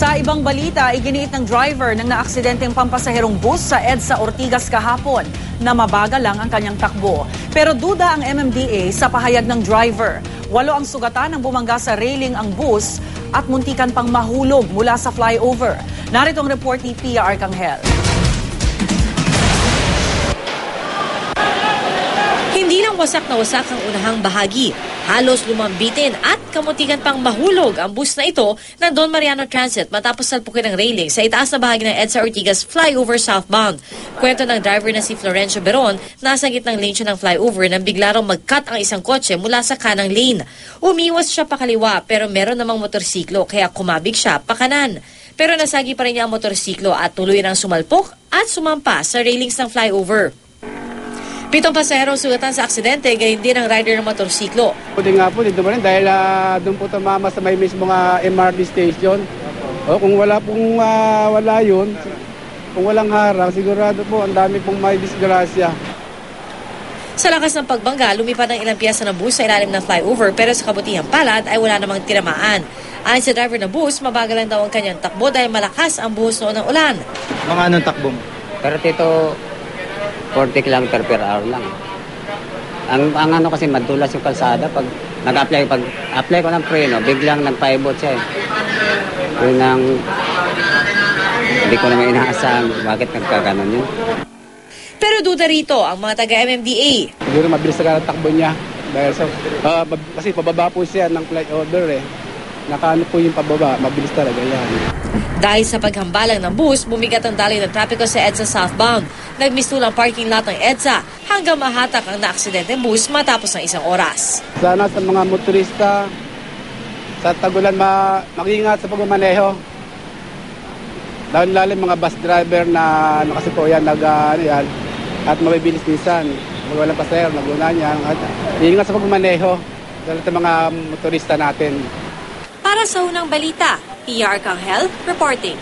Sa ibang balita, iginiit ng driver ng naaksidenteng pampasaherong bus sa EDSA Ortigas kahapon na mabagal lang ang kanyang takbo. Pero duda ang MMDA sa pahayag ng driver. 8 ang sugatan ng bumangga sa railing ang bus at muntikan pang mahulog mula sa flyover. Narito ang report ni Pia Arcangel. Hindi lang wasak na wasak ang unahang bahagi. Halos lumambitin at kamuntikan pang mahulog ang bus na ito ng Don Mariano Transit matapos salpukin ng railing sa itaas na bahagi ng EDSA Ortigas flyover southbound. Kwento ng driver na si Florencio Beron, nasa gitnang lane siya ng flyover nang bigla raw mag-cut ang isang kotse mula sa kanang lane. Umiwas siya pakaliwa pero meron namang motorsiklo kaya kumabig siya pakanan. Pero nasagi pa rin niya ang motorsiklo at tuloy nang sumalpok at sumampa sa railings ng flyover. 7 pasahero sugatan sa aksidente, gayon din ang rider ng motorsiklo. Pwede nga po, dito ba rin dahil doon po tumama sa may mismo MRT station. O, kung wala pong wala yun, kung walang harang, sigurado po ang dami pong may disgrasya. Sa lakas ng pagbangga, lumipad ang ilang piyesa ng bus sa ilalim ng flyover pero sa kabutihang palad ay wala namang tinamaan. Ayon sa driver ng bus, mabagal lang daw ang kanyang takbo dahil malakas ang buhos noon ng ulan. Mga anong takbo mo? Pero tito, 40 km per hour lang. Ang ano kasi madulas yung kalsada pag apply ko ng preno, biglang nagpaibot siya. Yun ang hindi ko naman inaasahan bakit nagkaganon yun. Pero duda rito ang mga taga-MMDA. Siguro mabilis na ang takbo niya dahil kasi pababa po siya ng flyover Nakaano po yung pababa, mabilis talaga yan. Dahil sa paghambalang ng bus, bumigat ang daloy ng trapiko sa EDSA southbound. Nagmistulang parking lot ng EDSA hanggang mahatak ang naaksidenteng bus matapos ng 1 oras. Sana sa mga motorista, sa tagulan mag-ingat sa pagmamaneho. Lalo mga bus driver na kasi po yan, at mabibilis minsan. Pag walang pasahero, naguna niya. Ingat sa pagmamaneho lalo sa mga motorista natin. Para sa unang balita, Pia Arcangel reporting.